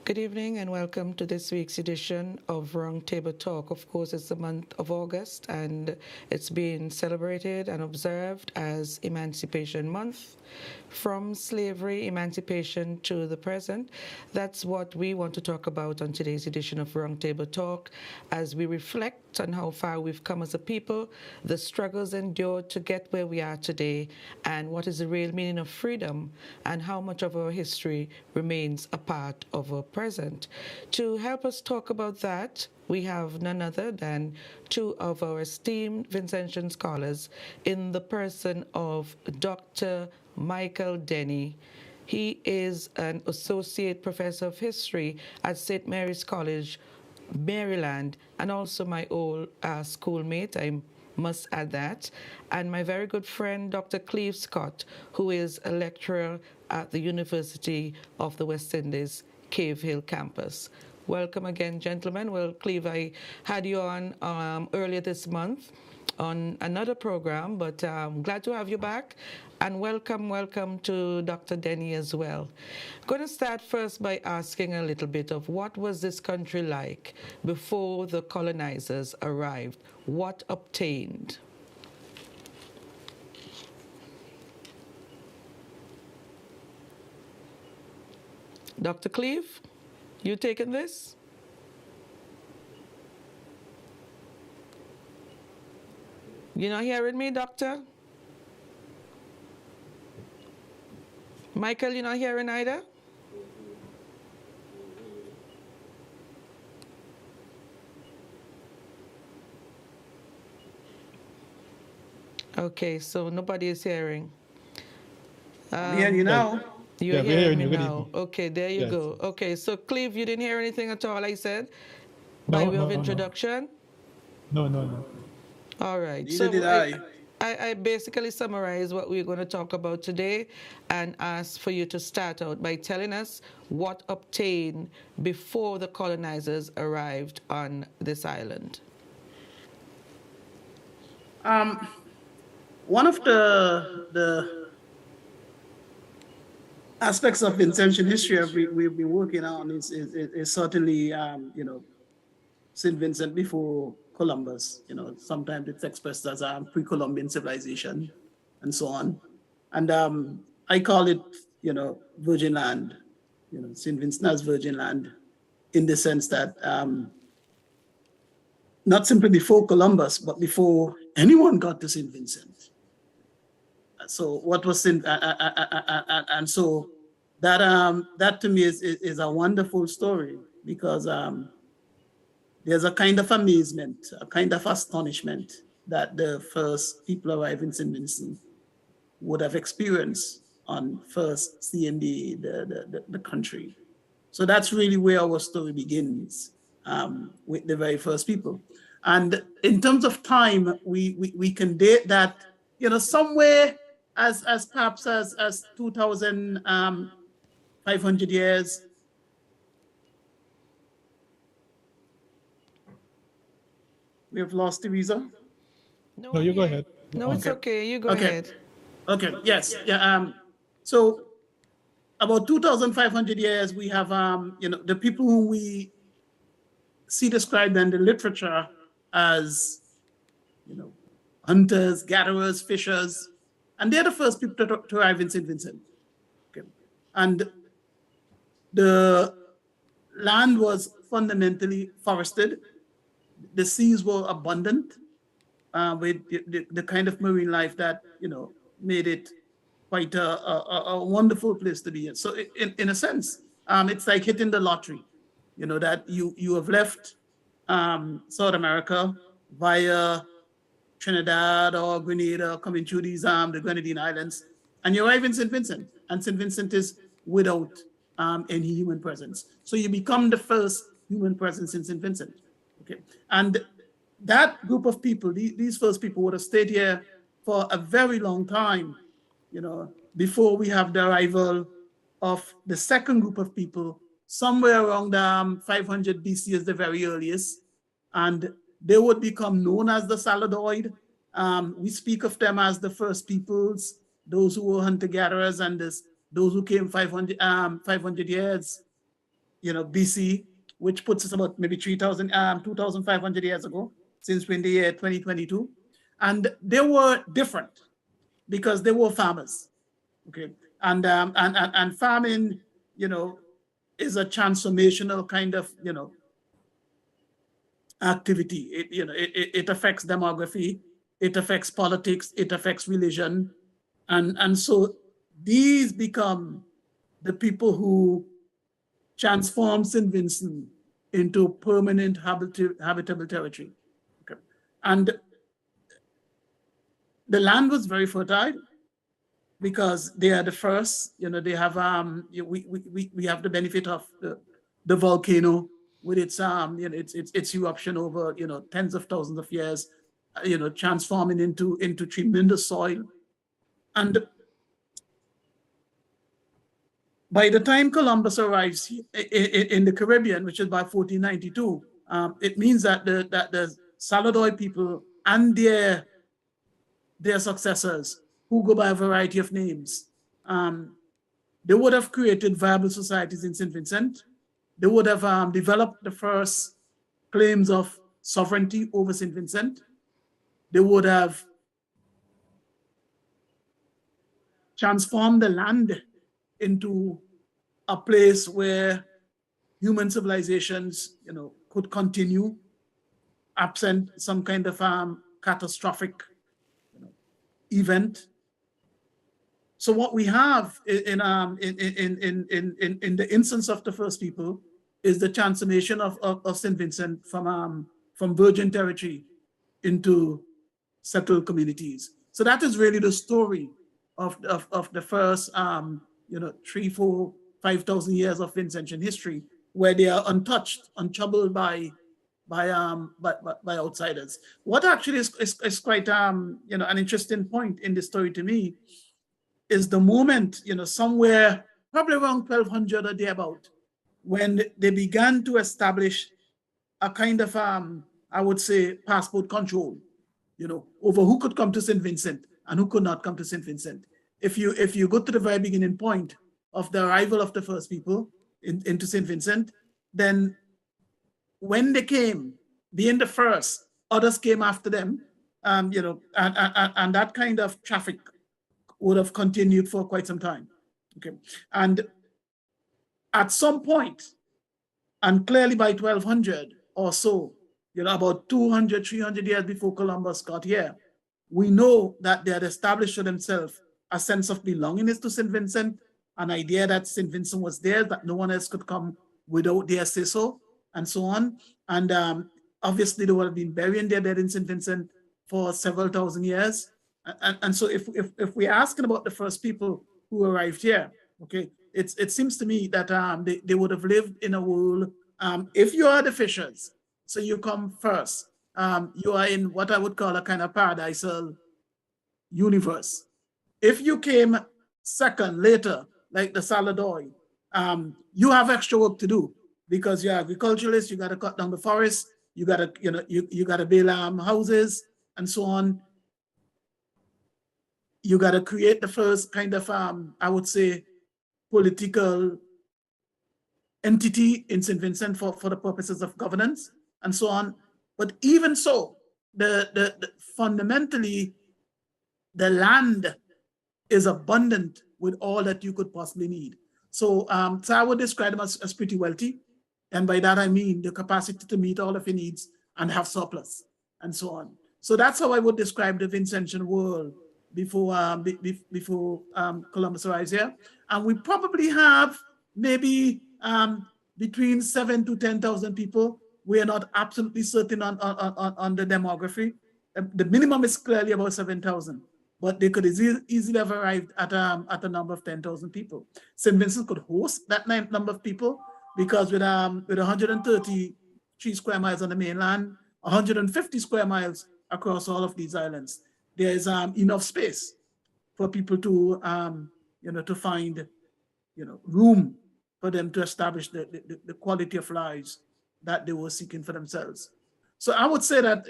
Good evening and welcome to this week's edition of Roundtable Talk. Of course, it's the month of August and it's being celebrated and observed as Emancipation Month. From slavery, emancipation to the present. That's what we want to talk about on today's edition of Roundtable Talk as we reflect on how far we've come as a people, the struggles endured to get where we are today, and what is the real meaning of freedom, and how much of our history remains a part of our present. To help us talk about that, we have none other than two of our esteemed Vincentian scholars in the person of Dr. Michael Denny. He is an associate professor of history at St. Mary's College, Maryland, and also my old schoolmate, I must add that, and my very good friend, Dr. Cleve Scott, who is a lecturer at the University of the West Indies, Cave Hill campus. Welcome again, gentlemen. Well, Cleve, I had you on earlier this month on another program, but I'm glad to have you back. And welcome to Dr. Denny as well. I'm going to start first by asking a little bit of what was this country like before the colonizers arrived? What obtained? Dr. Cleve, you taking this? You not hearing me, doctor? Michael, you not hearing either? Okay, so nobody is hearing. I'm hearing you now. You're Yeah, we're hearing hearing me you. Good now. evening. Okay, there you Yes. go. Okay, so Cleve, you didn't hear anything at all, I said, by way of introduction? No. All right. Neither So did I. I basically summarize what we're going to talk about today and ask for you to start out by telling us what obtained before the colonizers arrived on this island. One of the aspects of Vincentian history we've been working on is certainly Saint Vincent before Columbus. Sometimes it's expressed as a pre-Columbian civilization, and so on. And I call it Virgin Land. Saint Vincent as Virgin Land, in the sense that not simply before Columbus, but before anyone got to Saint Vincent. So what was Saint, and so that to me is a wonderful story, because there's a kind of amazement, a kind of astonishment that the first people arriving in Saint Vincent would have experienced on first seeing the country. So that's really where our story begins, with the very first people. And in terms of time, we can date that, somewhere as perhaps as 2,500 years. We have lost Teresa. No, you go ahead. No, it's okay. You go Okay. ahead. Okay. Yes. Yeah. So about 2,500 years, we have the people who we see described in the literature as hunters, gatherers, fishers, and they're the first people to arrive in St. Vincent. Okay. And the land was fundamentally forested. The seas were abundant, with the kind of marine life that made it quite a wonderful place to be in. So in a sense, it's like hitting the lottery, that you have left South America via Trinidad or Grenada, coming through these the Grenadine Islands, and you arrive in St. Vincent, and St. Vincent is without any human presence. So you become the first human presence in St. Vincent. Okay, and that group of people, these first people, would have stayed here for a very long time, before we have the arrival of the second group of people, somewhere around 500 BC is the very earliest, and they would become known as the Saladoid. We speak of them as the first peoples, those who were hunter-gatherers, and those who came 500 years BC, which puts us about maybe 2,500 years ago, since we're in the year 2022. And they were different because they were farmers, okay? And farming, is a transformational kind of, activity. It affects demography, it affects politics, it affects religion. And so these become the people who transform St. Vincent into permanent habitable territory. Okay. And the land was very fertile because they are the first, they have, we have the benefit of the volcano with its, its eruption over, tens of thousands of years, transforming into tremendous soil. And by the time Columbus arrives in the Caribbean, which is by 1492, it means that the Saladoy people and their successors, who go by a variety of names, they would have created viable societies in St. Vincent. They would have developed the first claims of sovereignty over St. Vincent. They would have transformed the land into a place where human civilizations, could continue absent some kind of catastrophic event. So what we have in the instance of the first people is the transformation of St. Vincent from virgin territory into settled communities. So that is really the story of the first 3, 4, 5,000 years of Vincentian history, where they are untouched, untroubled by outsiders. What actually is quite an interesting point in the story to me is the moment, somewhere probably around 1200 or thereabout, when they began to establish a kind of I would say passport control, over who could come to St. Vincent and who could not come to St. Vincent. If you go to the very beginning point of the arrival of the first people into St. Vincent, then when they came, being the first, others came after them, and that kind of traffic would have continued for quite some time. Okay, and at some point, and clearly by 1200 or so, about 200, 300 years before Columbus got here, we know that they had established for themselves a sense of belongingness to St. Vincent, an idea that St. Vincent was there, that no one else could come without their say-so, and so on. And obviously they would have been burying their dead in St. Vincent for several thousand years. And so if we're asking about the first people who arrived here, okay, it seems to me that they would have lived in a world, if you are the fishers, so you come first, you are in what I would call a kind of paradisal universe. If you came second, later, like the Saladoy, you have extra work to do because you're agriculturalists, you got to cut down the forest, you got to, you got to build houses and so on. You got to create the first kind of, I would say, political entity in St. Vincent for the purposes of governance and so on. But even so, fundamentally, the land is abundant with all that you could possibly need. So, so I would describe them as pretty wealthy. And by that, I mean the capacity to meet all of your needs and have surplus and so on. So that's how I would describe the Vincentian world before Columbus arrives here. And we probably have maybe between 7,000 to 10,000 people. We are not absolutely certain on the demography. The minimum is clearly about 7,000, but they could easily have arrived at a number of 10,000 people. St. Vincent could host that number of people because with 133 square miles on the mainland, 150 square miles across all of these islands, there is enough space for people to to find room for them to establish the quality of lives that they were seeking for themselves. So I would say that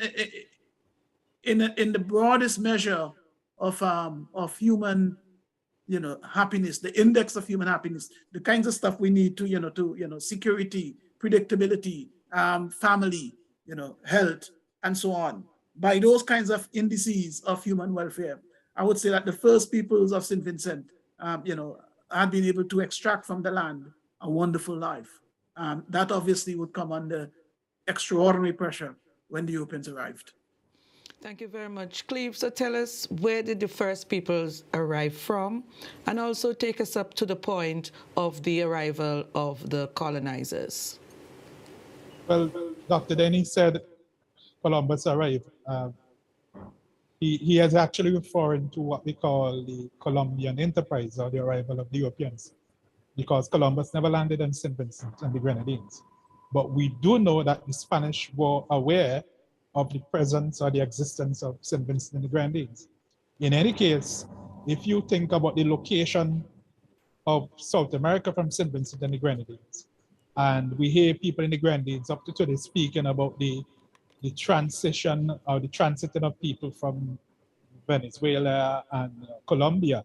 in the broadest measure of human happiness, the index of human happiness, the kinds of stuff we need to, security, predictability, family, health, and so on. By those kinds of indices of human welfare, I would say that the first peoples of St. Vincent, had been able to extract from the land a wonderful life. That obviously would come under extraordinary pressure when the Europeans arrived. Thank you very much, Cleve. So tell us, where did the first peoples arrive from? And also take us up to the point of the arrival of the colonizers. Well, Dr. Denny said Columbus arrived. He is actually referring to what we call the Columbian enterprise, or the arrival of the Europeans, because Columbus never landed in St. Vincent and the Grenadines. But we do know that the Spanish were aware of the presence or the existence of St. Vincent and the Grenadines. In any case, if you think about the location of South America from St. Vincent and the Grenadines, and we hear people in the Grenadines up to today speaking about the transition or the transiting of people from Venezuela and Colombia,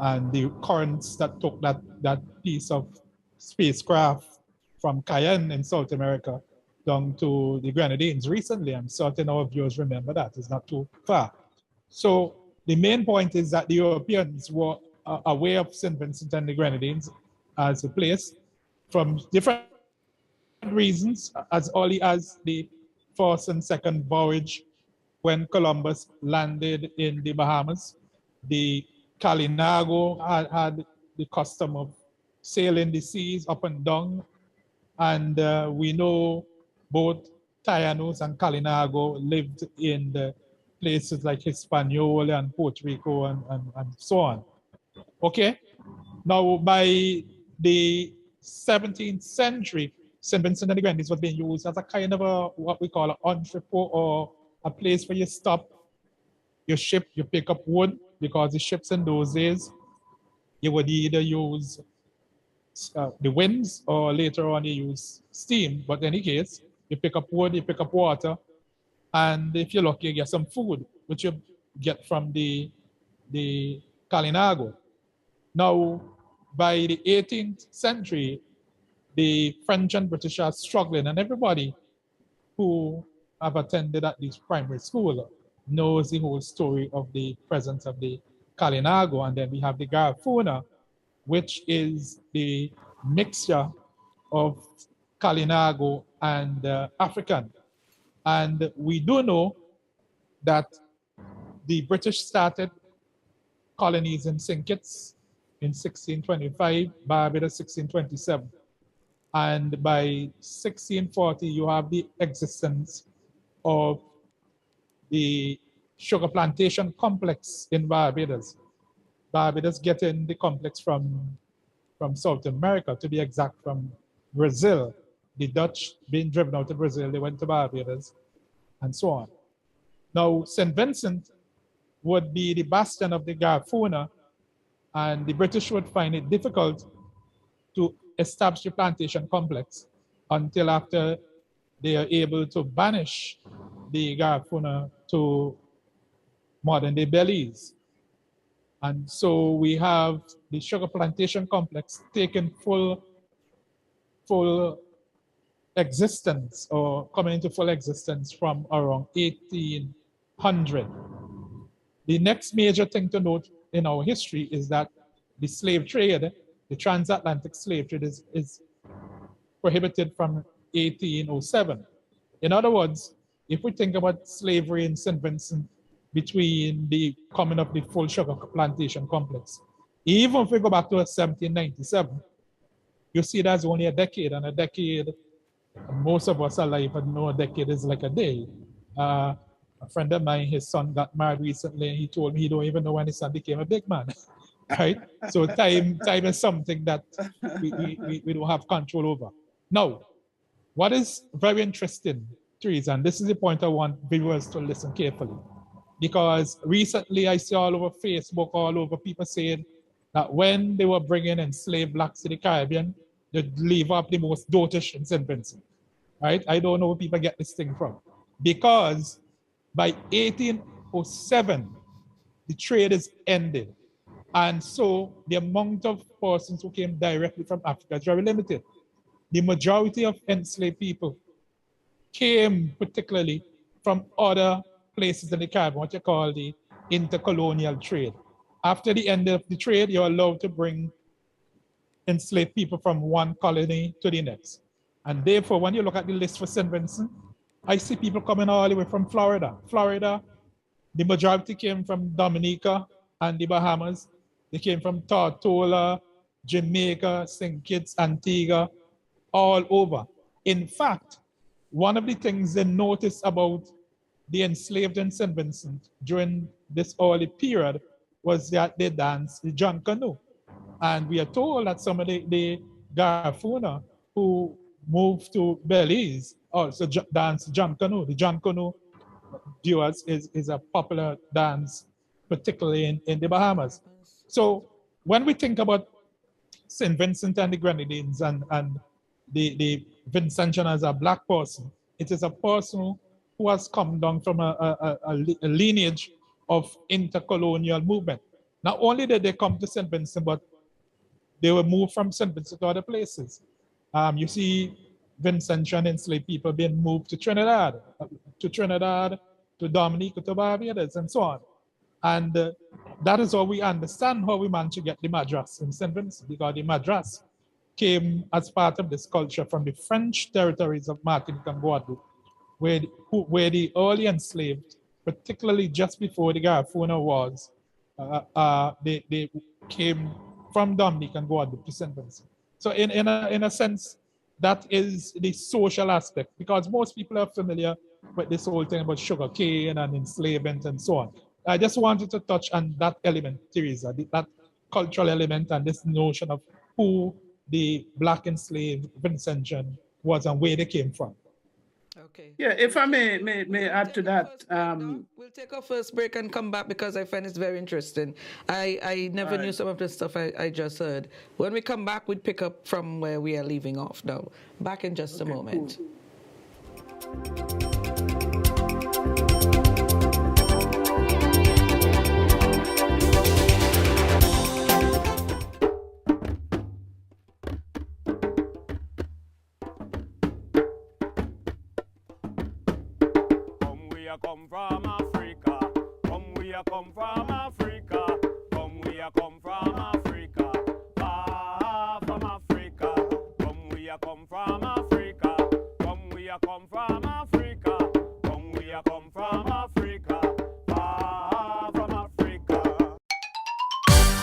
and the currents that took that piece of spacecraft from Cayenne in South America down to the Grenadines recently. I'm certain our viewers remember that. It's not too far. So the main point is that the Europeans were aware of St. Vincent and the Grenadines as a place from different reasons, as early as the first and second voyage when Columbus landed in the Bahamas. The Calinago had the custom of sailing the seas up and down, and we know both Taínos and Calinago lived in the places like Hispaniola and Puerto Rico and so on. Okay, now by the 17th century, St. Vincent and the Grenadines was being used as a kind of what we call an entrepot, or a place where you stop your ship, you pick up wood, because the ships in those days, you would either use the winds, or later on you use steam. But in any case, you pick up wood, you pick up water, and if you're lucky, you get some food, which you get from the Calinago. Now, by the 18th century, the French and British are struggling, and everybody who have attended at least primary school knows the whole story of the presence of the Calinago. And then we have the Garifuna, which is the mixture of Calinago and African. And we do know that the British started colonies in St. Kitts in 1625, Barbados 1627. And by 1640, you have the existence of the sugar plantation complex in Barbados. Barbados getting the complex from South America, to be exact, from Brazil. The Dutch being driven out of Brazil, they went to Barbados, and so on. Now, St. Vincent would be the bastion of the Garifuna, and the British would find it difficult to establish a plantation complex until after they are able to banish the Garifuna to modern-day Belize. And so we have the sugar plantation complex taking full existence, or coming into full existence, from around 1800. The next major thing to note in our history is that the slave trade, the transatlantic slave trade, is prohibited from 1807. In other words, if we think about slavery in St. Vincent between the coming of the full sugar plantation complex, even if we go back to 1797, you see that's only a decade, and a decade, most of us alive and know a decade is like a day. A friend of mine, his son got married recently, and he told me he don't even know when his son became a big man. Right? So time is something that we don't have control over. Now, what is very interesting, Teresa, and this is the point I want viewers to listen carefully, because recently I see all over Facebook, all over, people saying that when they were bringing enslaved blacks to the Caribbean, they'd leave up the most dotish in St. Vincent. Right? I don't know where people get this thing from. Because by 1807, the trade is ended. And so the amount of persons who came directly from Africa is very limited. The majority of enslaved people came particularly from other places in the Caribbean, what you call the intercolonial trade. After the end of the trade, you're allowed to bring enslaved people from one colony to the next. And therefore, when you look at the list for St. Vincent, I see people coming all the way from Florida. Florida, the majority came from Dominica and the Bahamas. They came from Tortola, Jamaica, St. Kitts, Antigua, all over. In fact, one of the things they noticed about the enslaved in St. Vincent during this early period was that they danced the John Canoe. And we are told that some of the Garifuna who moved to Belize also danced John Canoe. The John Canoe viewers is a popular dance, particularly in the Bahamas. So when we think about St. Vincent and the Grenadines and the Vincentian as a Black person, it is a person who has come down from a lineage of intercolonial movement. Not only did they come to St. Vincent, but they were moved from St. Vincent to other places. You see Vincentian enslaved people being moved to Trinidad, to Dominica, to Barbados, and so on. And that is how we understand how we managed to get the Madras in St. Vincent, because the Madras came as part of this culture from the French territories of Martinique and Guadeloupe, where the early enslaved, particularly just before the Garifuna Wars, they came from Dominica and Guadeloupe to St. Vincent. So in a sense, that is the social aspect, because most people are familiar with this whole thing about sugar cane and enslavement and so on. I just wanted to touch on that element, Teresa, that cultural element and this notion of who the Black enslaved Vincentian was and where they came from. Okay. Yeah, if I may add to that. We'll take our first break and come back because I find it's very interesting. I never knew some of the stuff I just heard. When we come back, we'd pick up from where we are leaving off now. Back in just a moment. Cool. Come from Africa, come we a come from Africa, come we a come from Africa, far from Africa, come we a come from Africa, come we a come from Africa, come we a come from Africa, far from Africa.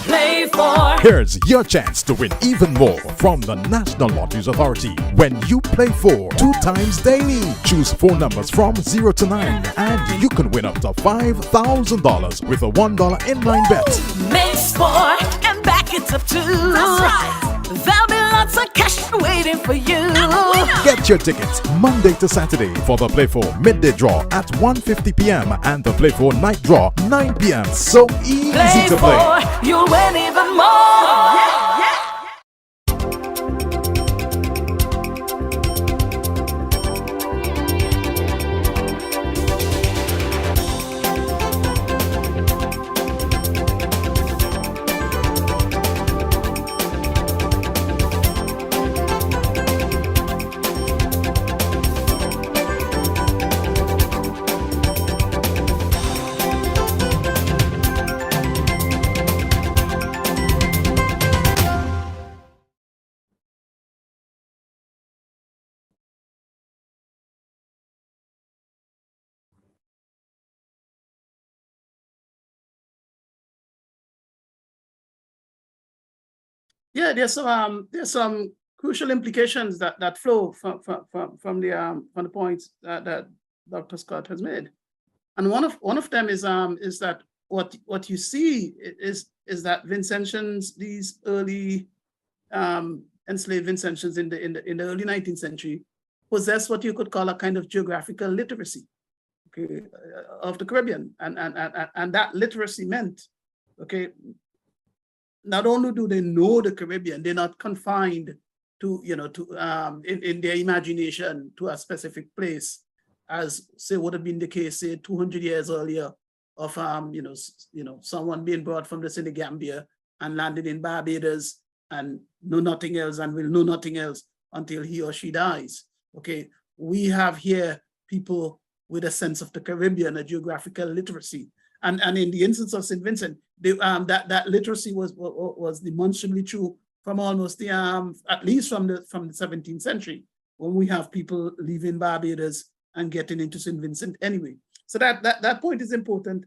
Play for. Here's your chance to win even more from the National Lotteries Authority when you play for 2 times daily. Choose 4 numbers from 0 to 9 and you can win up to $5,000 with a $1 inline bet. Make sport and back it up too. That's right. There'll be lots of cash waiting for you. Get your tickets Monday to Saturday for the Play 4 midday draw at 1:50 p.m. and the Play 4 night draw 9 p.m. So easy to play. You'll win even more. Yeah, there's some crucial implications that flow from the points that Dr. Scott has made, and one of them is that what you see is that Vincentians, these early enslaved Vincentians in the early 19th century, possess what you could call a kind of geographical literacy, okay, of the Caribbean, and that literacy meant, okay, not only do they know the Caribbean, they're not confined to, in their imagination to a specific place, as say would have been the case, say 200 years earlier of someone being brought from the Senegambia and landed in Barbados and know nothing else and will know nothing else until he or she dies. Okay, we have here people with a sense of the Caribbean, a geographical literacy. And in the instance of St. Vincent, that literacy was demonstrably true from almost the, at least from the 17th century, when we have people leaving Barbados and getting into St. Vincent anyway. So that point is important,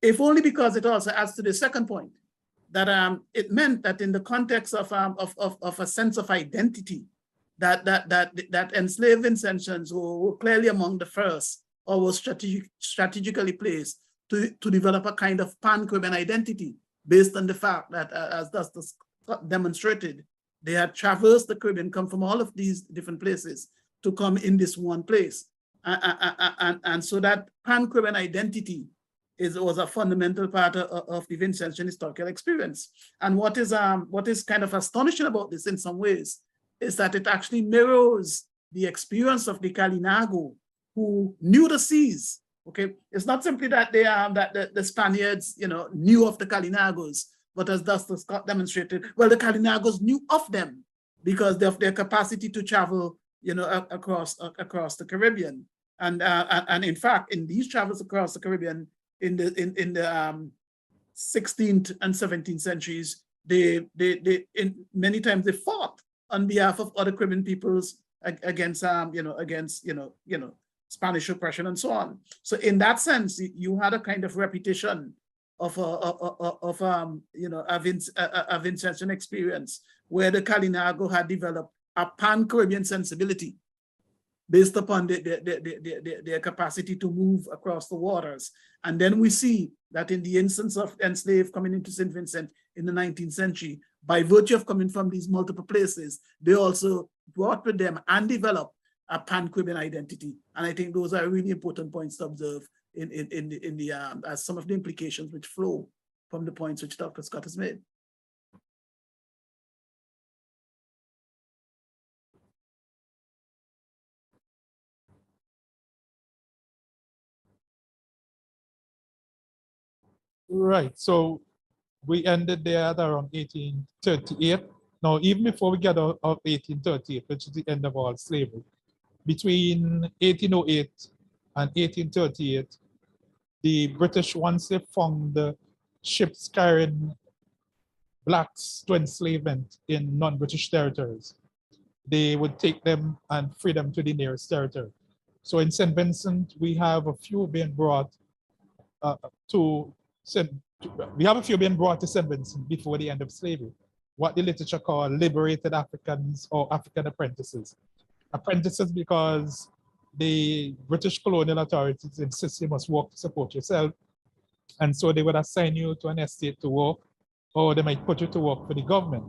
if only because it also adds to the second point, that it meant that in the context of a sense of identity, that enslaved Vincentians were clearly among the first, or were strategically placed to develop a kind of pan-Caribbean identity based on the fact that, as Dr. Scott demonstrated, they had traversed the Caribbean, come from all of these different places to come in this one place. And so that pan-Caribbean identity was a fundamental part of the Vincentian historical experience. And what is kind of astonishing about this in some ways is that it actually mirrors the experience of the Kalinago, who knew the seas. Okay, it's not simply that the Spaniards, knew of the Kalinagos, but as Dr. Scott demonstrated, well, the Kalinagos knew of them because of their capacity to travel, across the Caribbean. And in fact, in these travels across the Caribbean, in the 16th and 17th centuries, they many times they fought on behalf of other Caribbean peoples against Spanish oppression and so on. So in that sense, you had a kind of reputation of a Vincentian experience where the Kalinago had developed a pan-Caribbean sensibility based upon their capacity to move across the waters. And then we see that in the instance of enslaved coming into St. Vincent in the 19th century, by virtue of coming from these multiple places, they also brought with them and developed a pan-Caribbean identity. And I think those are really important points to observe as some of the implications which flow from the points which Dr. Scott has made. Right, so we ended there at around 1838. Now, even before we get out of 1838, which is the end of all slavery, between 1808 and 1838, the British, once they found the ships carrying blacks to enslavement in non-British territories, they would take them and free them to the nearest territory. So in St. Vincent, we have a few being brought to St. Vincent before the end of slavery, what the literature call liberated Africans or African apprentices. Apprentices because the British colonial authorities insist you must work to support yourself. And so they would assign you to an estate to work, or they might put you to work for the government.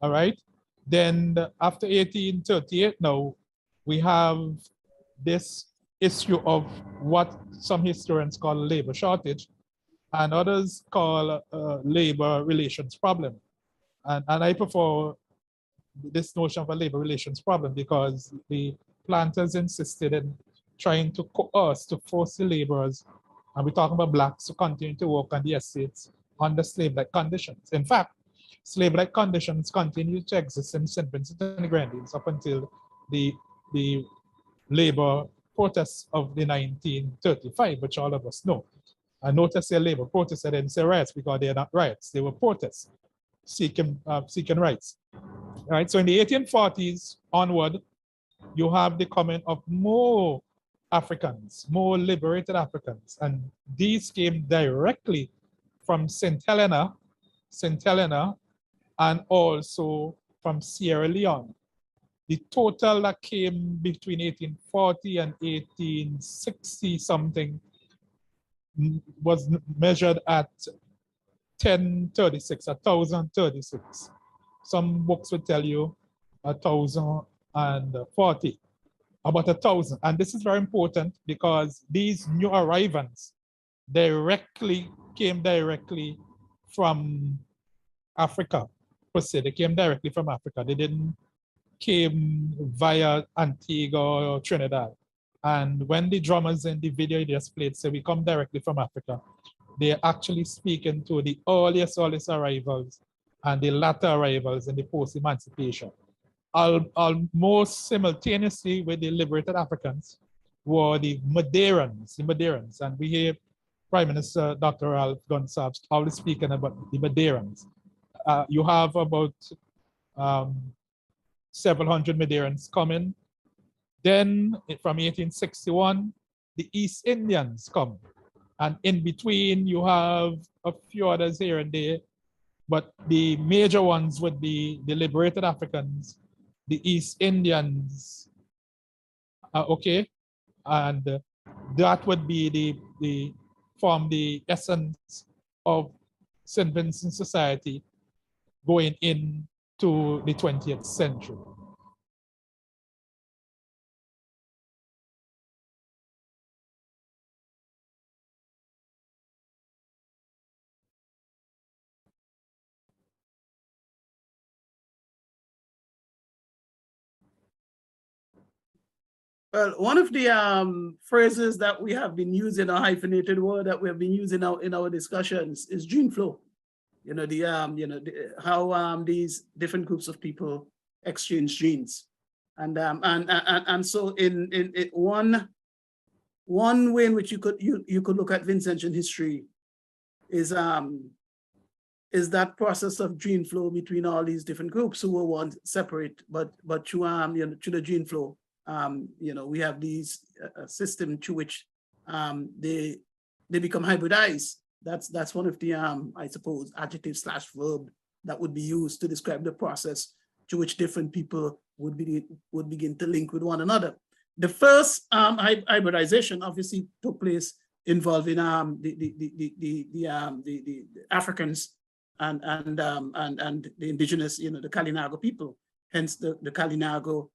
All right. Then after 1838, now we have this issue of what some historians call labor shortage and others call labor relations problem. And I prefer this notion of a labor relations problem because the planters insisted in trying to coerce, to force the laborers, and we're talking about blacks, to continue to work on the estates under slave-like conditions. In fact, slave-like conditions continue to exist in St. Vincent and the Grenadines up until the labor protests of the 1935, which all of us know. I notice their labor protests, I didn't say riots because they're not riots, they were protests seeking rights. All right, so in the 1840s onward, you have the coming of more Africans, more liberated Africans, and these came directly from St. Helena, and also from Sierra Leone. The total that came between 1840 and 1860 something was measured at 1,036. Some books would tell you 1,040, about 1,000. And this is very important because these new arrivals came directly from Africa, per se. They came directly from Africa. They didn't came via Antigua or Trinidad. And when the drummers in the video just played say we come directly from Africa, they're actually speaking to the earliest arrivals and the latter arrivals in the post-emancipation. Almost simultaneously with the liberated Africans were the Madeirans, and we hear Prime Minister Dr. Ralph Gonsalves always speaking about the Madeirans. You have about several hundred Madeirans coming. Then from 1861, the East Indians come. And in between, you have a few others here and there, but the major ones would be the liberated Africans, the East Indians, okay? And that would be form the essence of St. Vincent society going into the 20th century. Well, one of the phrases that we have been using, a hyphenated word that we have been using in our discussions, is gene flow. You know, how these different groups of people exchange genes, and so in one way in which you could look at Vincentian history is that process of gene flow between all these different groups who were once separate, but through through the gene flow. We have these system to which they become hybridized. That's one of the I suppose adjective/verb that would be used to describe the process to which different people would begin to link with one another. The first hybridization obviously took place involving the Africans and the indigenous, the Kalinago people. Hence the Kalinago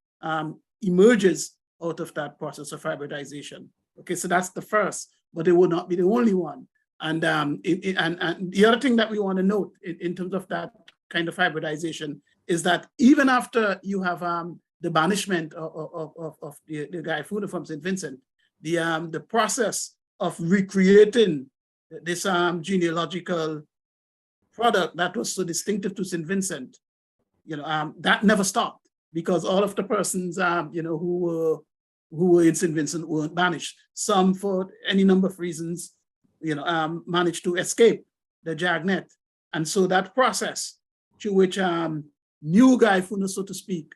emerges out of that process of hybridization. Okay, so that's the first, but it would not be the only one. And the other thing that we want to note in terms of that kind of hybridization is that even after you have the banishment of the Guy Funa from St. Vincent, the process of recreating this genealogical product that was so distinctive to St. Vincent, that never stopped. Because all of the persons, who were in St. Vincent weren't banished. Some, for any number of reasons, managed to escape the dragnet. And so that process to which new Guy Funa, so to speak,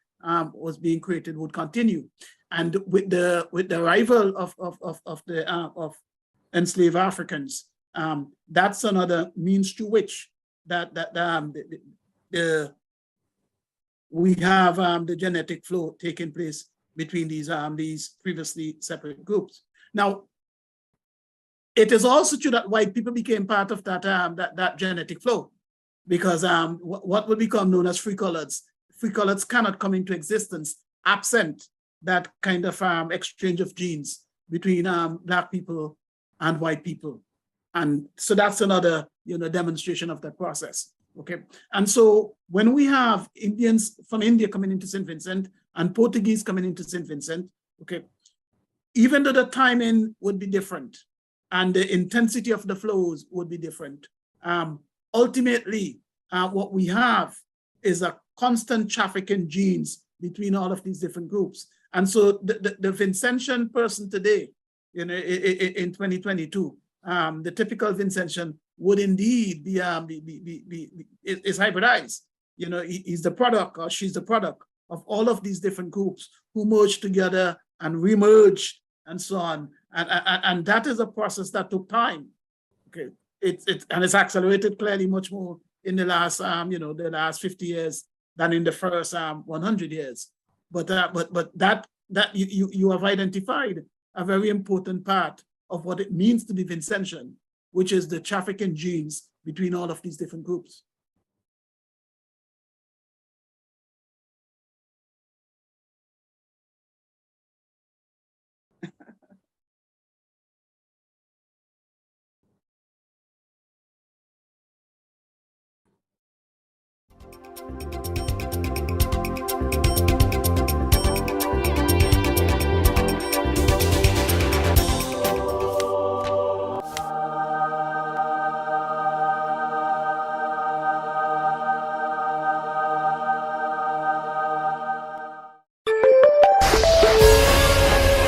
was being created would continue. And with the arrival of enslaved Africans, that's another means to which we have the genetic flow taking place between these previously separate groups. Now, it is also true that white people became part of that genetic flow, because what would become known as free coloreds cannot come into existence absent that kind of exchange of genes between Black people and white people. And so that's another demonstration of that process. Okay, and so when we have Indians from India coming into St. Vincent and Portuguese coming into St. Vincent, okay, even though the timing would be different and the intensity of the flows would be different, ultimately what we have is a constant traffic in genes between all of these different groups. And so the Vincentian person today, in 2022, the typical Vincentian would indeed be hybridized. He's the product, or she's the product of all of these different groups who merge together and remerge and so on. And that is a process that took time. Okay, it's accelerated clearly much more in the last the last 50 years than in the first 100 years. But that you have identified a very important part of what it means to be Vincentian, which is the traffic in genes between all of these different groups.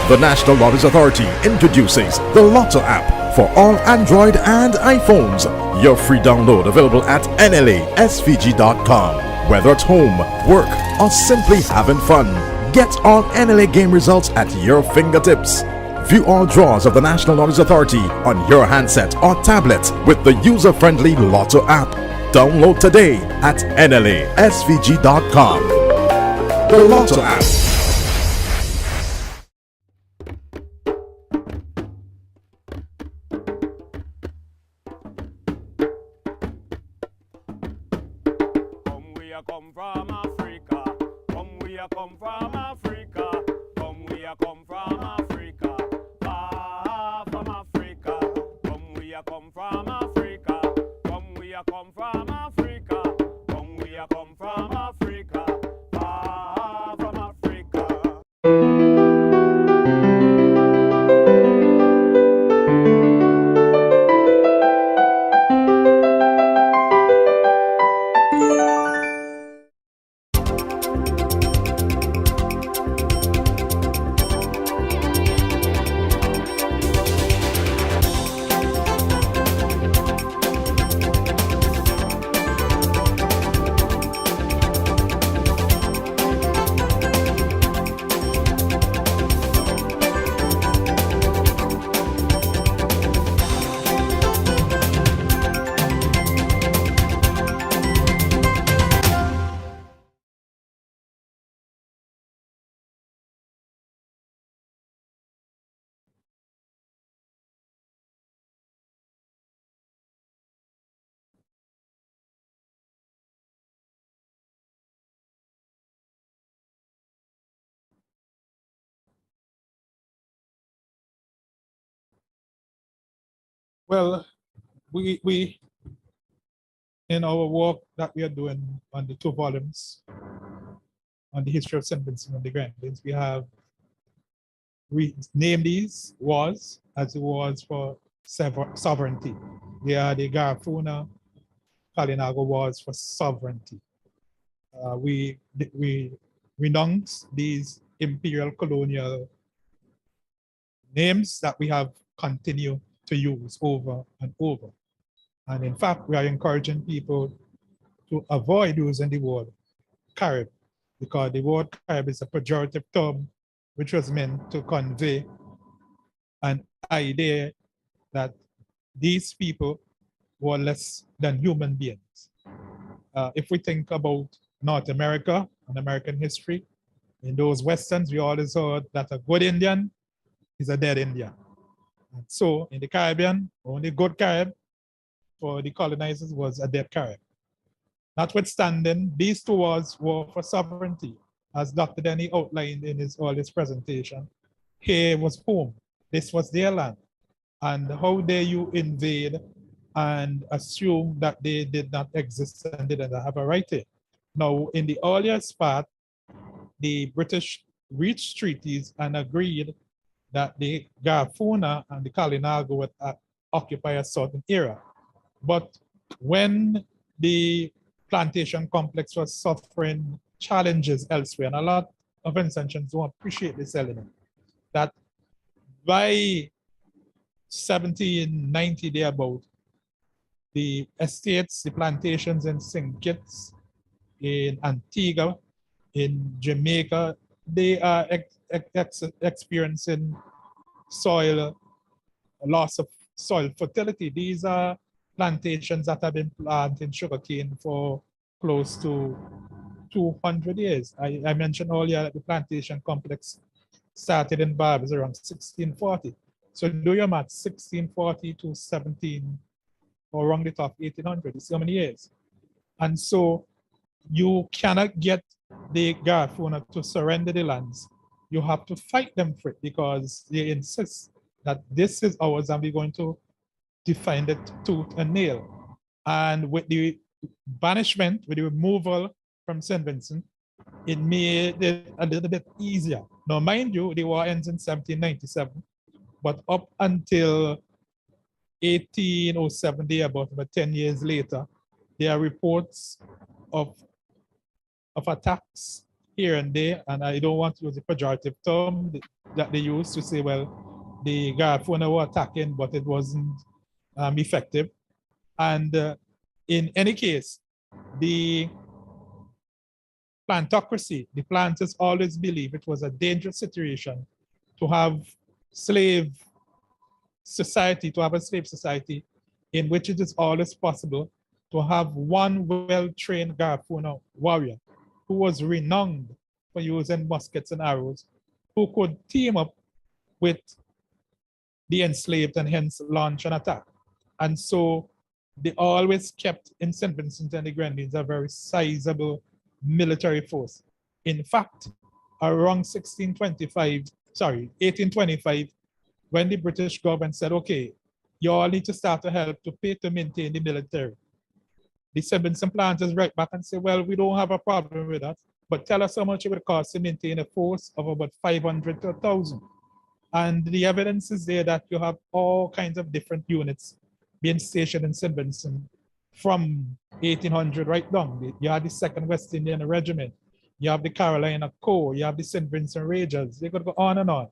The National Lotteries Authority introduces the Lotto app for all Android and iPhones. Your free download available at nlasvg.com. Whether at home, work, or simply having fun, get all NLA game results at your fingertips. View all draws of the National Lotteries Authority on your handset or tablet with the user-friendly Lotto app. Download today at nlasvg.com. The Lotto app. Come we a come from Africa. Come we a come from Africa. Come we a come from Africa. Far from Africa. Come we a come from Africa. Come we a come from Africa. Come we a come from Africa. Far from Africa. Well, we in our work that we are doing on the 2 volumes on the history of St. Vincent and the Grenadines, we have named these wars as it was for sovereignty. They are the Garifuna, Kalinago wars for sovereignty. We renounce these imperial colonial names that we have continued to use over and over. And in fact, we are encouraging people to avoid using the word Carib, because the word Carib is a pejorative term which was meant to convey an idea that these people were less than human beings. If we think about North America and American history, in those Westerns, we always heard that a good Indian is a dead Indian. And so in the Caribbean, only good Carib for the colonizers was a dead Carib. Notwithstanding, these 2 wars were for sovereignty. As Dr. Denny outlined in his earlier presentation, here was home. This was their land. And how dare you invade and assume that they did not exist and didn't have a right here? Now, in the earliest part, the British reached treaties and agreed that the Garifuna and the Kalinago would occupy a certain area. But when the plantation complex was suffering challenges elsewhere, and a lot of intentions don't appreciate this element, that by 1790 thereabout, the estates, the plantations in St. Kitts, in Antigua, in Jamaica, they are experiencing loss of soil fertility. These are plantations that have been planting sugarcane for close to 200 years. I mentioned earlier that the plantation complex started in Barbados around 1640. So do your math, 1640 to 17, or around the top 1800, it's how many years? And so you cannot get the Garifuna to surrender the lands. You have to fight them for it, because they insist that this is ours and we're going to defend it tooth and nail. And with the banishment, with the removal from St. Vincent, it made it a little bit easier. Now, mind you, the war ends in 1797, but up until 1807, about 10 years later, there are reports of attacks here and there, and I don't want to use a pejorative term that they use to say, well, the Garifuna were attacking, but it wasn't effective. And in any case, the plantocracy, the planters always believed it was a dangerous situation to have slave society, to have a slave society in which it is always possible to have one well-trained Garifuna warrior who was renowned for using muskets and arrows, who could team up with the enslaved and hence launch an attack. And so they always kept in St. Vincent and the Grenadines a very sizable military force. In fact, around 1825, when the British government said, okay, you all need to start to help to pay to maintain the military, the St. Vincent planters write back and say, well, we don't have a problem with that, but tell us how much it would cost to maintain a force of about 500 to 1,000. And the evidence is there that you have all kinds of different units being stationed in St. Vincent from 1800 right down. You have the 2nd West Indian Regiment, you have the Carolina Corps, you have the St. Vincent Rangers. They could go on and on.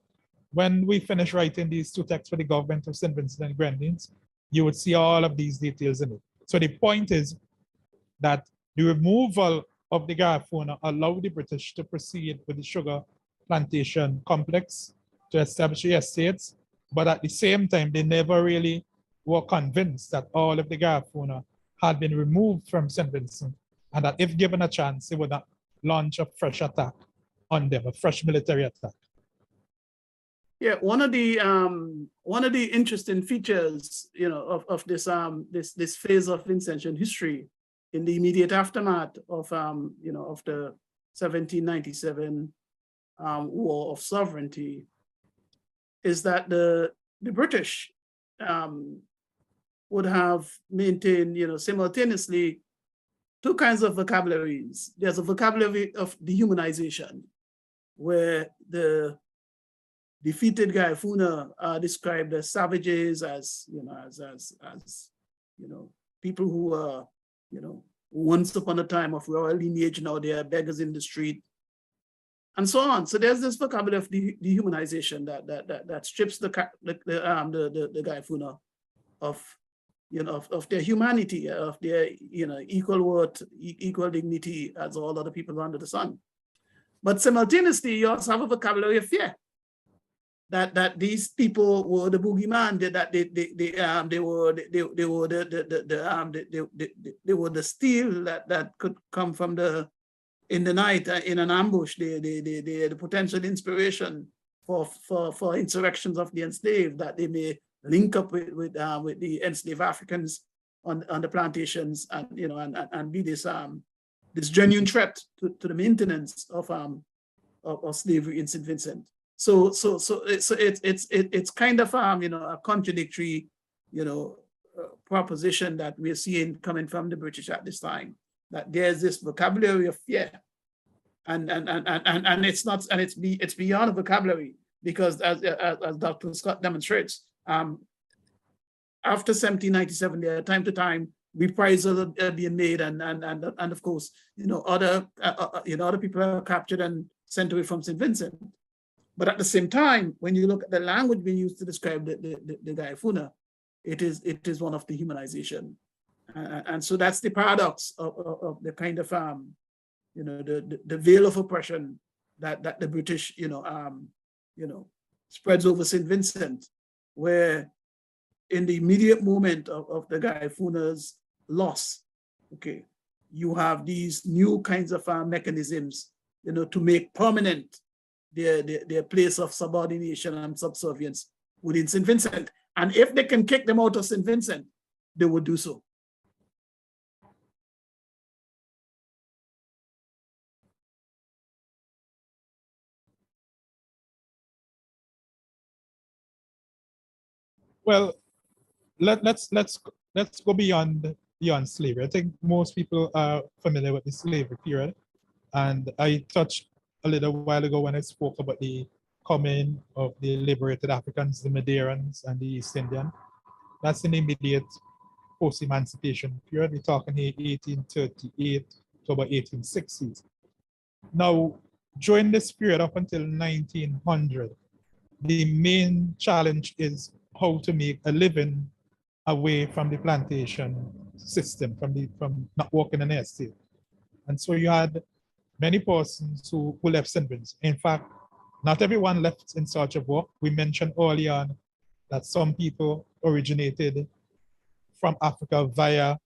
When we finish writing these 2 texts for the government of St. Vincent and Grenadines, you would see all of these details in it. So the point is that the removal of the Garifuna allowed the British to proceed with the sugar plantation complex to establish the estates, but at the same time, they never really were convinced that all of the Garifuna had been removed from St. Vincent, and that if given a chance, they would not launch a fresh attack on them, a fresh military attack. Yeah, one of the interesting features, of this phase of Vincentian history in the immediate aftermath of the 1797 War of Sovereignty is that the British would have maintained, simultaneously 2 kinds of vocabularies. There's a vocabulary of dehumanization, where the defeated Garifuna are described as savages, as people who were, once upon a time of royal lineage, now they are beggars in the street, and so on. So there's this vocabulary of dehumanization that strips the Garifuna of their humanity, of their equal worth, equal dignity as all other people under the sun. But simultaneously, you also have a vocabulary of fear. That these people were the boogeyman, that they were the steel that could come from in the night in an ambush. They the potential inspiration for insurrections of the enslaved, that they may link up with the enslaved Africans on the plantations, and and be this genuine threat to the maintenance of slavery in St. Vincent. So it's kind of a contradictory proposition that we're seeing coming from the British at this time, that there's this vocabulary of fear, and it's beyond a vocabulary, because as Dr. Scott demonstrates, after 1797, there are time to time reprisals are being made, and of course other people are captured and sent away from St. Vincent. But at the same time, when you look at the language being used to describe the Garifuna, it is one of dehumanization, and so that's the paradox of the kind of the veil of oppression that the British spreads over St. Vincent, where in the immediate moment of the Garifuna's loss, okay, you have these new kinds of mechanisms, to make permanent their place of subordination and subservience within St. Vincent. And if they can kick them out of St. Vincent, they would do so. Well, let's go beyond slavery. I think most people are familiar with the slavery period, and I touched a little while ago when I spoke about the coming of the liberated Africans, the Madeirans and the East Indian. That's an immediate post-emancipation period. We're talking here 1838 to about 1860s. Now, during this period up until 1900, the main challenge is how to make a living away from the plantation system, from not working in the estate. And so you had many persons who left St. Vincent. In fact, not everyone left in search of work. We mentioned early on that some people originated from Africa via,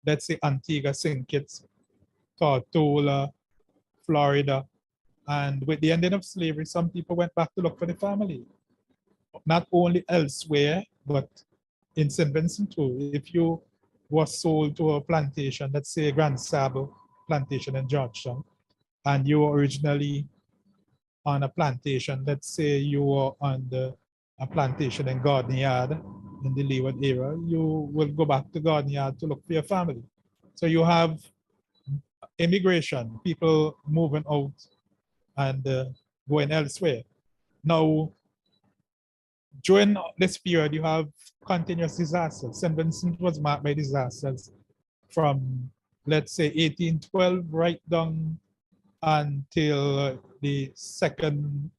let's say, Antigua, St. Kitts, Tortola, Florida. And with the ending of slavery, some people went back to look for the family, not only elsewhere, but in St. Vincent too. If you were sold to a plantation, let's say Grand Sable plantation in Georgetown, and you were originally on a plantation, let's say you were on a plantation in Garden Yard in the Leeward area, you will go back to Garden Yard to look for your family. So you have immigration, people moving out and going elsewhere. Now, during this period, you have continuous disasters. St. Vincent was marked by disasters from, let's say, 1812 right down until the second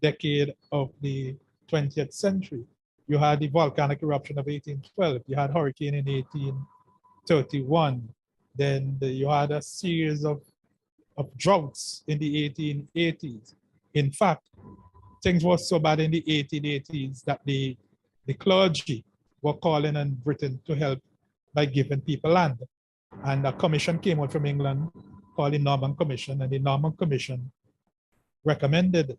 decade of the 20th century. You had the volcanic eruption of 1812. You had hurricane in 1831. Then you had a series of droughts in the 1880s. In fact, things were so bad in the 1880s that the clergy were calling on Britain to help by giving people land. And a commission came out from England called the Norman Commission, and the Norman Commission recommended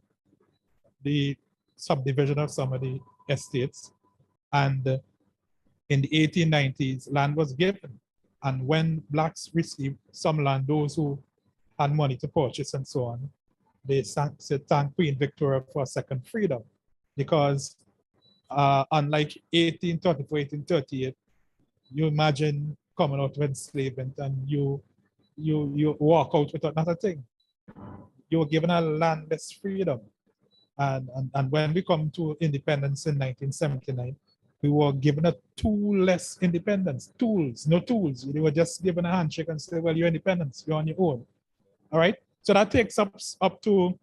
the subdivision of some of the estates. And in the 1890s, land was given. And when Blacks received some land, those who had money to purchase and so on, they said thank Queen Victoria for a second freedom, because unlike 1834, 1838, you imagine coming out of enslavement and you walk out without not a thing. You were given a landless freedom. And when we come to independence in 1979, we were given a tool-less independence. Tools, no tools. They were just given a handshake and say, well, you're independent, you're on your own. All right? So that takes us up to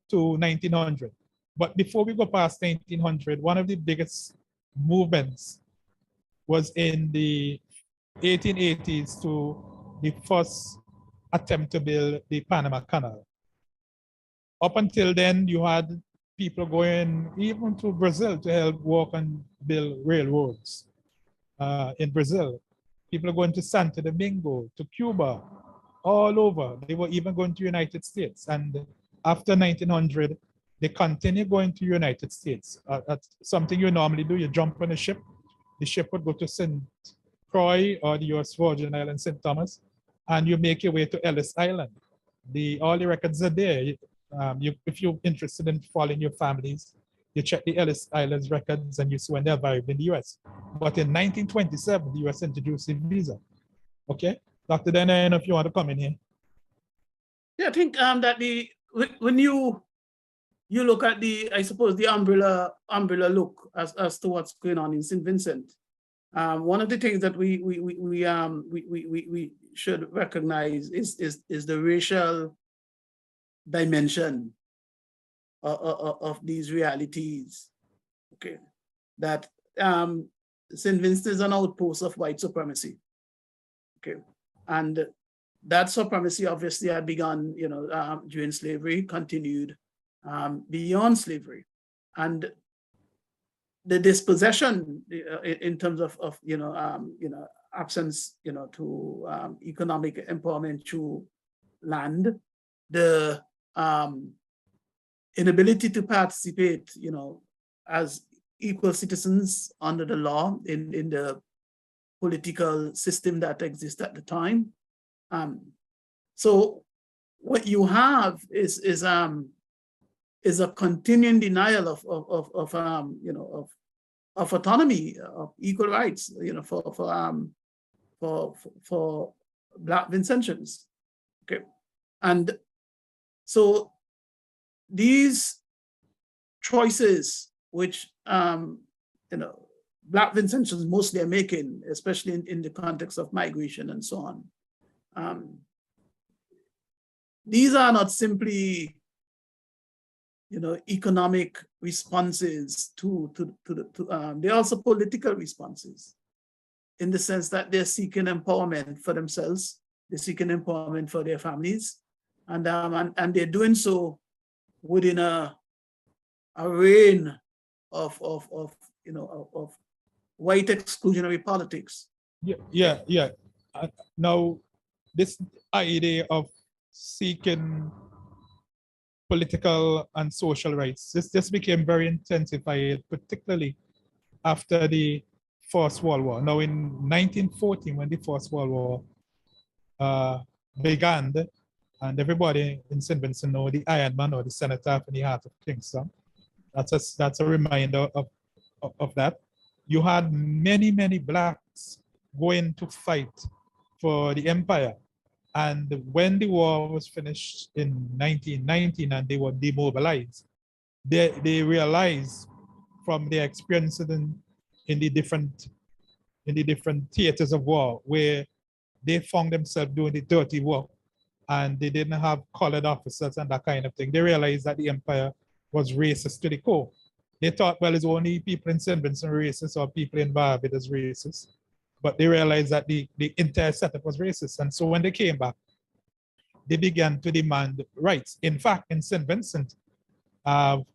1900. But before we go past 1900, one of the biggest movements was in the 1880s to the first attempt to build the Panama Canal. Up until then, you had people going even to Brazil to help work and build railroads in Brazil. People are going to Santo Domingo, to Cuba, all over. They were even going to United States. And after 1900, they continue going to United States. That's something you normally do. You jump on a ship. The ship would go to St. Croix or the US Virgin Islands, St. Thomas, and you make your way to Ellis Island. All the records are there. If you're interested in following your families, you check the Ellis Islands records and you see when they arrived in the US. But in 1927, the US introduced the visa. Okay? Dr. Dana, I don't know if you want to come in here. Yeah, I think that when you look at I suppose the umbrella look as to what's going on in St. Vincent, one of the things that we should recognize is the racial dimension of these realities. Okay, that St. Vincent is an outpost of white supremacy. Okay, and that supremacy obviously had begun, during slavery, continued beyond slavery, and the dispossession in terms of absence, to economic empowerment through land, the inability to participate, as equal citizens under the law in the political system that exists at the time. So what you have is a continuing denial of autonomy, of equal rights, for Black Vincentians. Okay, and so these choices, which Black Vincentians mostly are making, especially in the context of migration and so on, these are not simply, economic responses they're also political responses, in the sense that they're seeking empowerment for themselves, they're seeking empowerment for their families, and they're doing so within a reign of white exclusionary politics. Yeah. Now, this idea of seeking political and social rights, this became very intensified, particularly after the First World War. Now, in 1914, when the First World War began, and everybody in St. Vincent know the Iron Man or the Cenotaph in the Heart of Kingston. That's a reminder of that. You had many Blacks going to fight for the empire. And when the war was finished in 1919 and they were demobilized, they realized from their experiences in the different theaters of war, where they found themselves doing the dirty work and they didn't have colored officers and that kind of thing. They realized that the empire was racist to the core. They thought, well, it's only people in St. Vincent racist or people in Barbados racist. But they realized that the entire setup was racist. And so when they came back, they began to demand rights. In fact, in St. Vincent, for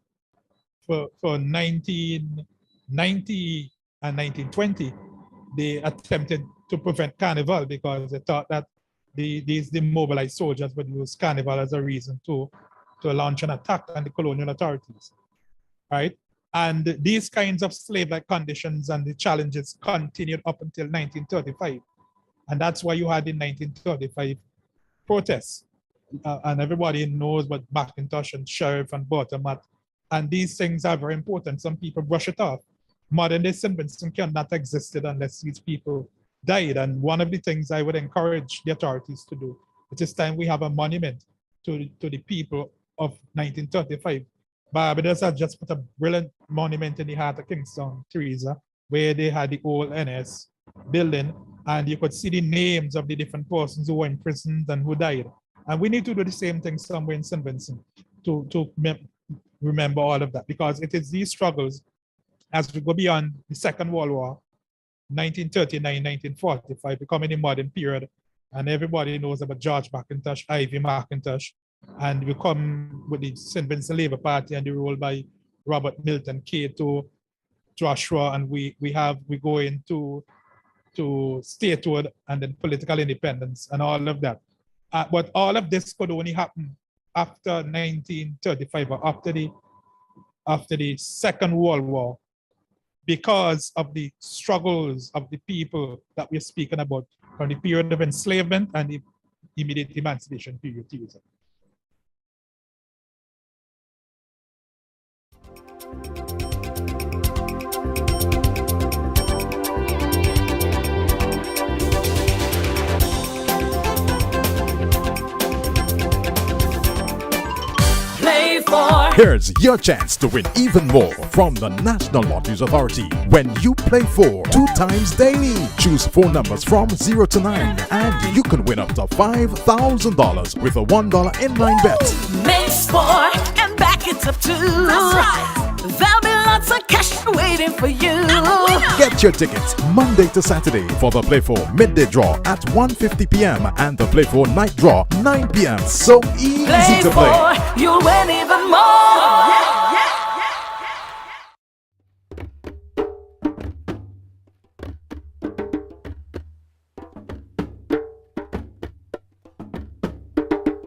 1990 and 1920, they attempted to prevent carnival because they thought that these demobilized soldiers would use carnival as a reason to launch an attack on the colonial authorities, right? And these kinds of slave-like conditions and the challenges continued up until 1935. And that's why you had the 1935 protests. And everybody knows what McIntosh and Sheriff and Bottomat, and these things are very important. Some people brush it off. Modern day St. Vincent cannot exist unless these people died. And one of the things I would encourage the authorities to do, it is time we have a monument to the people of 1935. Barbados had just put a brilliant monument in the heart of Kingston, Teresa, where they had the old NS building, and you could see the names of the different persons who were in prison and who died. And we need to do the same thing somewhere in St. Vincent to remember all of that, because it is these struggles as we go beyond the Second World War, 1939, 1945, becoming the modern period. And everybody knows about George McIntosh, Ivy McIntosh, and we come with the St. Vincent Labour Party and the rule by Robert Milton Cato, Joshua, and we go into statehood and then political independence and all of that. But all of this could only happen after 1935 or after the Second World War, because of the struggles of the people that we're speaking about from the period of enslavement and the immediate emancipation period. Here's your chance to win even more from the National Lotteries Authority when you play for 2 times daily. Choose 4 numbers from 0 to 9 and you can win up to $5,000 with a $1 inline bet. Makes 4 and back it up 2. That's right. There'll be lots of cash waiting for you. Get your tickets Monday to Saturday for the Play 4 midday draw at 1:50 p.m. and the Play 4 night draw 9 p.m. So easy to play. You'll win even more.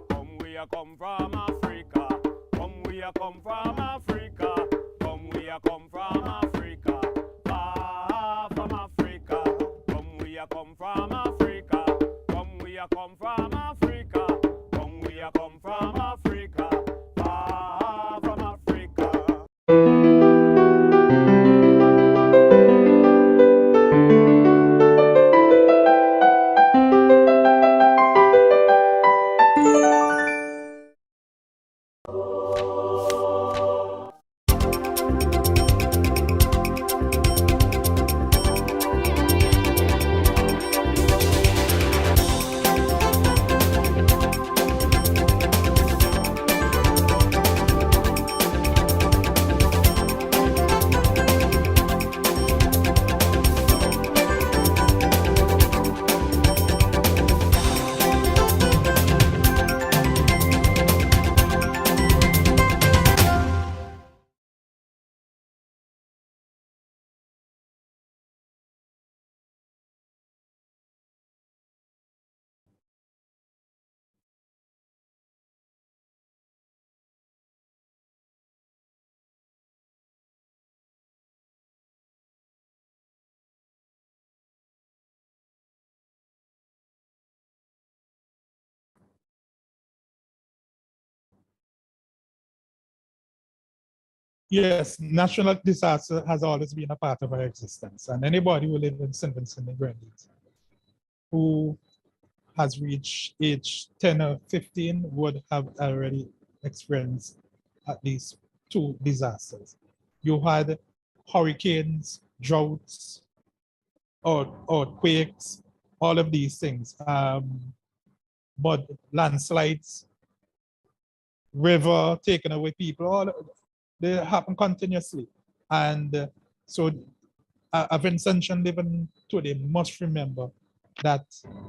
Come we a come from Africa. Come we a come from Africa. Come we a come from Africa. Far from Africa. Come we a come from Africa. Come we a come from Africa. Come we a come from Africa. Far from Africa. Yes, natural disaster has always been a part of our existence. And anybody who lives in St. Vincent and Grenadines who has reached age 10 or 15 would have already experienced at least 2 disasters. You had hurricanes, droughts, earthquakes, all of these things, mud, landslides, river taking away people, all they happen continuously. And so a Vincentian living today must remember that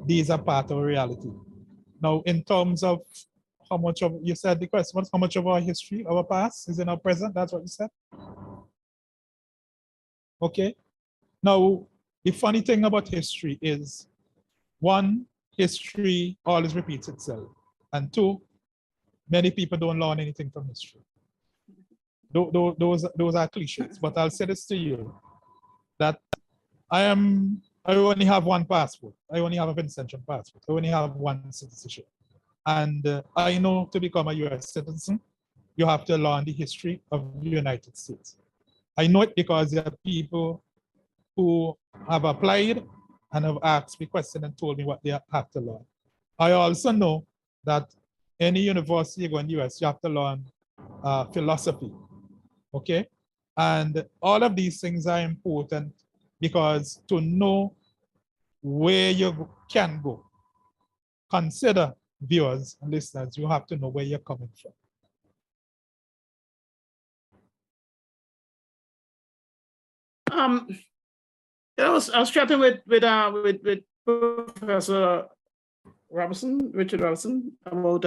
these are part of reality. Now, in terms of how much of, you said the question was how much of our history, our past is in our present, that's what you said? Okay. Now, the funny thing about history is, one, history always repeats itself. And two, many people don't learn anything from history. Those are cliches, but I'll say this to you, that I only have one passport. I only have a Vincentian passport. I only have one citizenship. And I know to become a US citizen, you have to learn the history of the United States. I know it because there are people who have applied and have asked me questions and told me what they have to learn. I also know that any university you go in the US, you have to learn philosophy, okay? And all of these things are important because to know where you can go, consider, viewers and listeners, you have to know where you're coming from. I was chatting with Professor Richard Robertson, about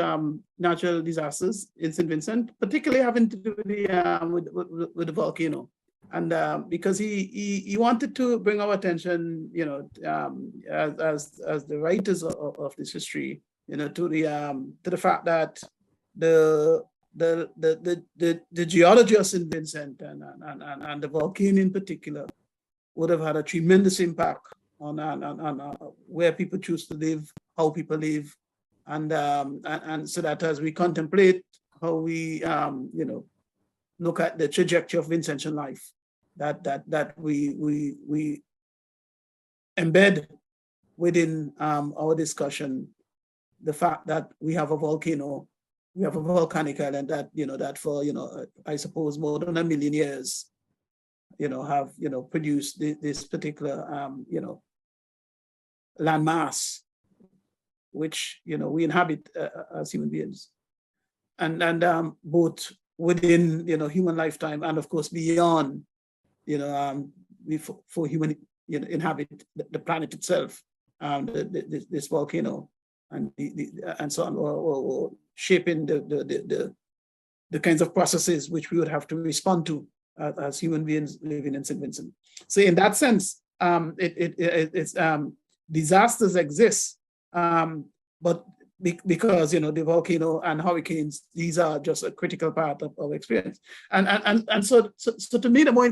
natural disasters in St. Vincent, particularly having to do with the volcano. And because he wanted to bring our attention, as the writers of this history, to the fact that the geology of St. Vincent and the volcano in particular would have had a tremendous impact on where people choose to live, how people live, and so that as we contemplate how we look at the trajectory of Vincentian life, that we embed within our discussion the fact that we have a volcano, we have a volcanic island that for I suppose more than 1 million years have produced this particular landmass which we inhabit as human beings, and both within human lifetime and of course beyond for human inhabit the planet itself, this volcano and so on, or shaping the kinds of processes which we would have to respond to as human beings living in St. Vincent. So in that sense, it's disasters exist, but because the volcano and hurricanes, these are just a critical part of our experience. And so to me, the more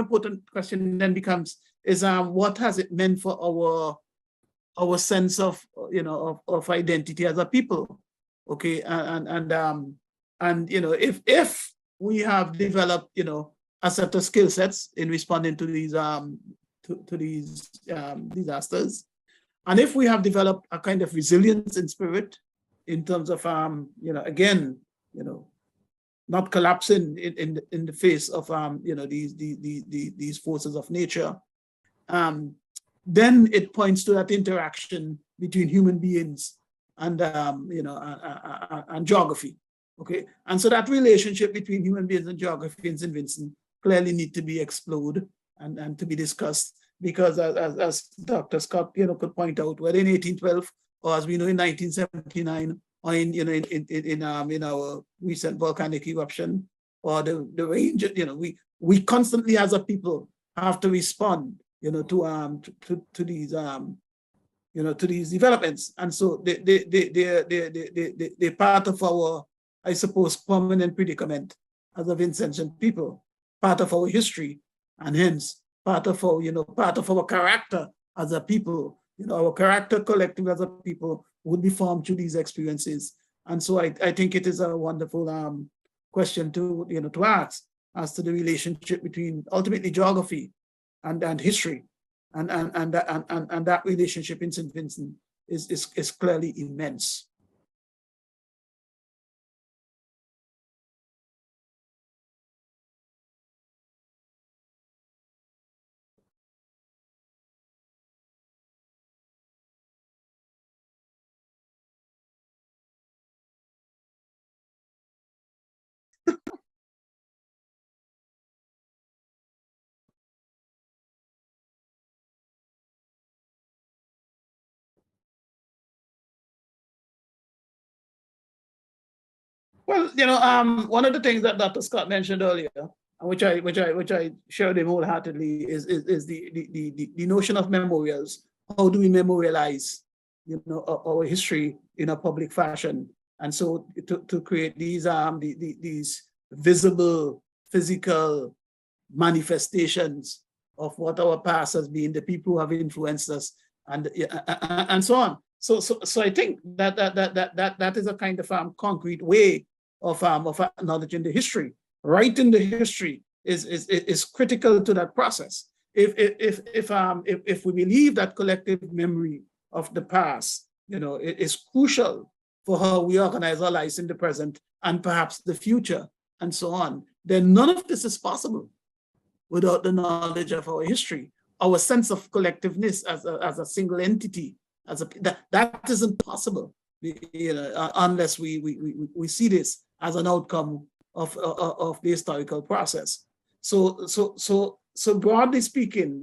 important question then becomes is what has it meant for our sense of of identity as a people, okay? And if we have developed a set of skill sets in responding to these disasters, and if we have developed a kind of resilience in spirit in terms of again not collapsing in the face of these forces of nature, then it points to that interaction between human beings and and geography. Okay, and so that relationship between human beings and geography in St. Vincent clearly need to be explored and to be discussed, because as Dr. Scott could point out, whether in 1812 or as we know in 1979 or in our recent volcanic eruption or the range, we constantly as a people have to respond to these to these developments, and so they're part of our, I suppose, permanent predicament as a Vincentian people, part of our history, and hence part of our character as a people. Our character collective as a people would be formed through these experiences. And so I think it is a wonderful question to to ask. as to the relationship between ultimately geography and history, and that relationship in St. Vincent is clearly immense. Well, one of the things that Dr. Scott mentioned earlier, which I shared him wholeheartedly, is the notion of memorials. How do we memorialize, our history in a public fashion? And so to create these visible, physical manifestations of what our past has been, the people who have influenced us, and so on. So I think that is a kind of concrete way of acknowledging the history. Writing the history is critical to that process. If we believe that collective memory of the past, it is crucial for how we organize our lives in the present and perhaps the future, and so on, then none of this is possible without the knowledge of our history, our sense of collectiveness as a single entity. That isn't possible, unless we see this as an outcome of the historical process. So broadly speaking,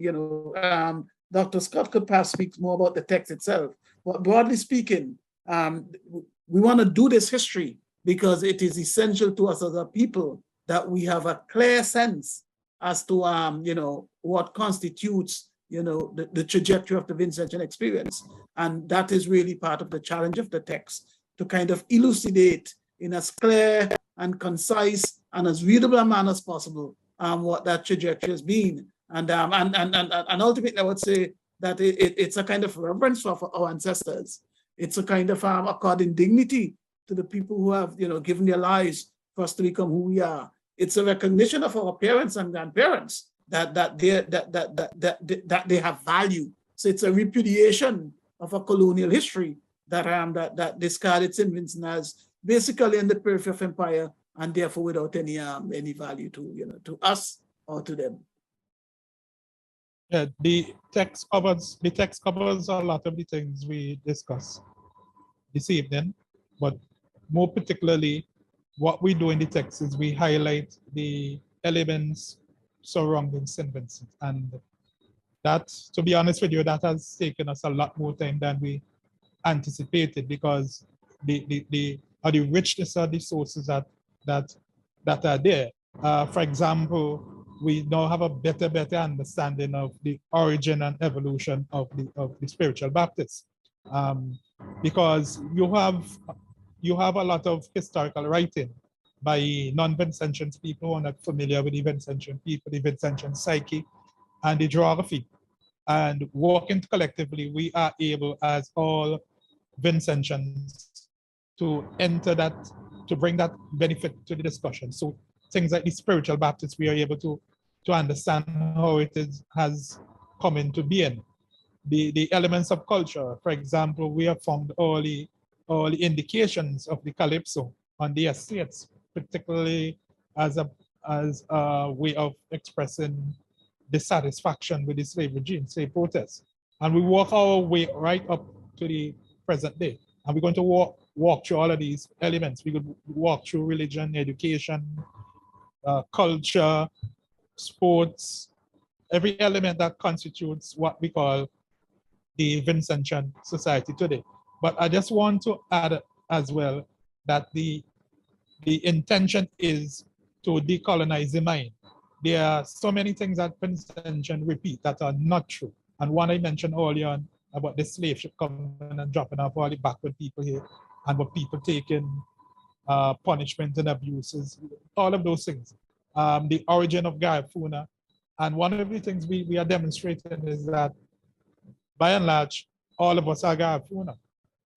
Dr. Scott could perhaps speak more about the text itself, but broadly speaking, we want to do this history because it is essential to us as a people that we have a clear sense as to what constitutes the trajectory of the Vincentian experience. And that is really part of the challenge of the text, to kind of elucidate in as clear and concise and as readable a manner as possible what that trajectory has been. And ultimately, I would say that it's a kind of reverence for our ancestors. It's a kind of according dignity to the people who have given their lives for us to become who we are. It's a recognition of our parents and grandparents that they have value. So it's a repudiation of a colonial history that discarded St. Vincent as basically in the periphery of empire, and therefore without any value to us or to them. Yeah, the text covers a lot of the things we discussed this evening, but more particularly, what we do in the text is we highlight the elements surrounding St. Vincent, and that, to be honest with you, that has taken us a lot more time than we anticipated, because the richness of the sources that are there. For example, we now have a better understanding of the origin and evolution of the spiritual Baptists, because you have a lot of historical writing by non-Vincentian people who are not familiar with the Vincentian people, the Vincentian psyche, and the geography. And working collectively, we are able, as all Vincentians, to enter that, to bring that benefit to the discussion. So things like the spiritual Baptists, we are able to understand how has come into being. The elements of culture, for example, we have found all the indications of the calypso on the estates, particularly as a way of expressing dissatisfaction with the slave regime, slave protests. And we walk our way right up to the present day. And we're going to walk through all of these elements. We could walk through religion, education, culture, sports, every element that constitutes what we call the Vincentian society today. But I just want to add as well that the intention is to decolonize the mind. There are so many things that Vincentian repeat that are not true. And one I mentioned earlier on about the slave ship coming and dropping off all the backward people here, and what people taking punishment and abuses, all of those things. The origin of Garifuna. And one of the things we are demonstrating is that, by and large, all of us are Garifuna.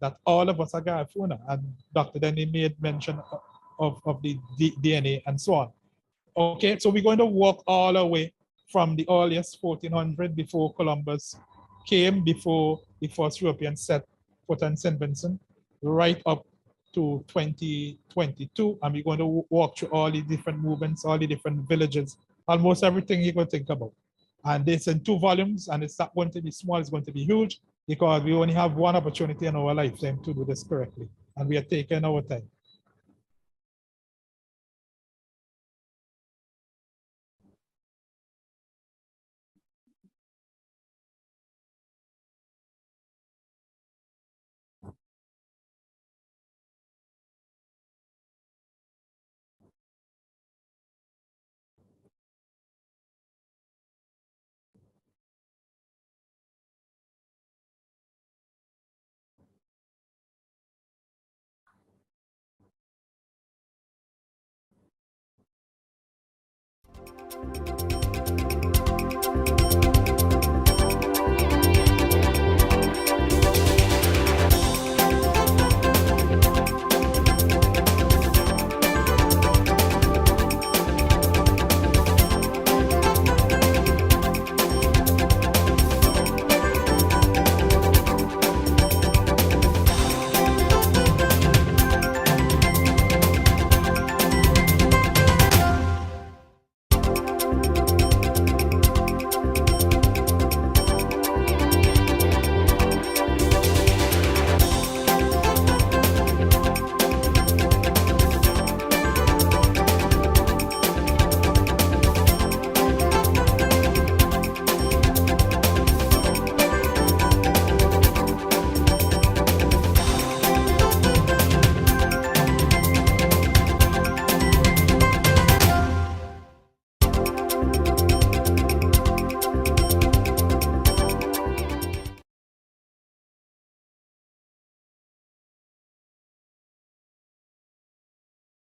That all of us are Garifuna. And Dr. Denny made mention of the DNA and so on. Okay, so we're going to walk all the way from the earliest 1400 before Columbus came, before the first Europeans set foot on St. Vincent, right up to 2022. And we're going to walk through all the different movements, all the different villages, almost everything you could think about. And this in 2 volumes, and it's not going to be small, it's going to be huge, because we only have one opportunity in our lifetime to do this correctly. And we are taking our time.